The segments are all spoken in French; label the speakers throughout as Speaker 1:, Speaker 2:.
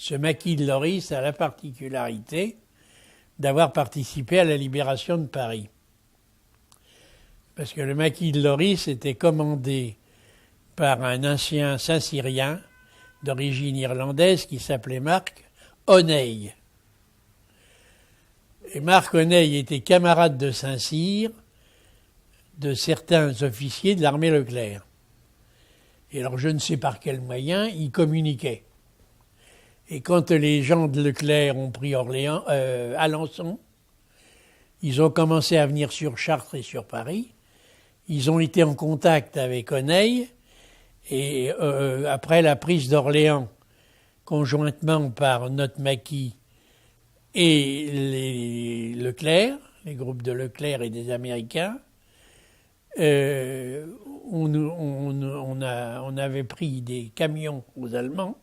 Speaker 1: ce maquis de Lorris a la particularité d'avoir participé à la libération de Paris. Parce que le maquis de Lorris était commandé par un ancien Saint-Cyrien d'origine irlandaise qui s'appelait Marc O'Neill. Et Marc O'Neill était camarade de Saint-Cyr de certains officiers de l'armée Leclerc. Et alors je ne sais par quel moyen ils communiquaient. Et quand les gens de Leclerc ont pris Alençon, ils ont commencé à venir sur Chartres et sur Paris. Ils ont été en contact avec O'Neill et après la prise d'Orléans, conjointement par notre maquis et les Leclerc, les groupes de Leclerc et des Américains, on avait pris des camions aux Allemands,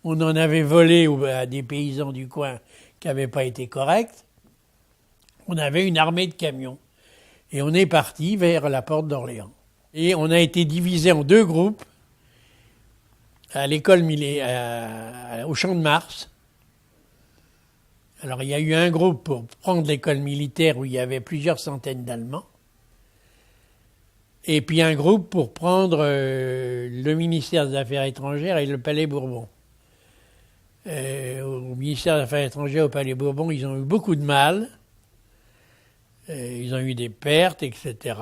Speaker 1: on en avait volé à des paysans du coin qui n'avaient pas été corrects. On avait une armée de camions. Et on est parti vers la porte d'Orléans. Et on a été divisé en deux groupes à l'école au Champ de Mars. Alors il y a eu un groupe pour prendre l'école militaire où il y avait plusieurs centaines d'Allemands. Et puis un groupe pour prendre le ministère des Affaires étrangères et le Palais Bourbon. Au ministère des Affaires étrangères, au Palais Bourbon, ils ont eu beaucoup de mal. Ils ont eu des pertes, etc.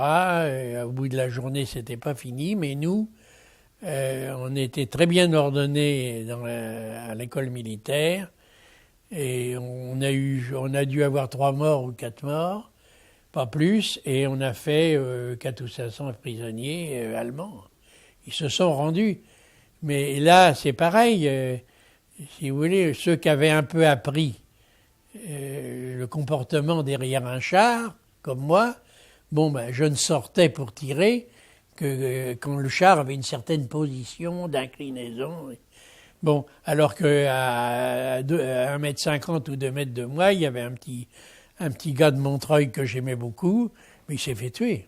Speaker 1: Au bout de la journée, c'était pas fini. Mais nous, on était très bien ordonnés à l'école militaire. Et on a dû avoir 3 morts ou 4 morts, pas plus. Et on a fait 400 ou 500 prisonniers allemands. Ils se sont rendus. Mais là, c'est pareil. Si vous voulez, ceux qui avaient un peu appris le comportement derrière un char, comme moi, je ne sortais pour tirer que quand le char avait une certaine position d'inclinaison. Alors qu'à 1,50 m ou 2 mètres de moi, il y avait un petit gars de Montreuil que j'aimais beaucoup, mais il s'est fait tuer.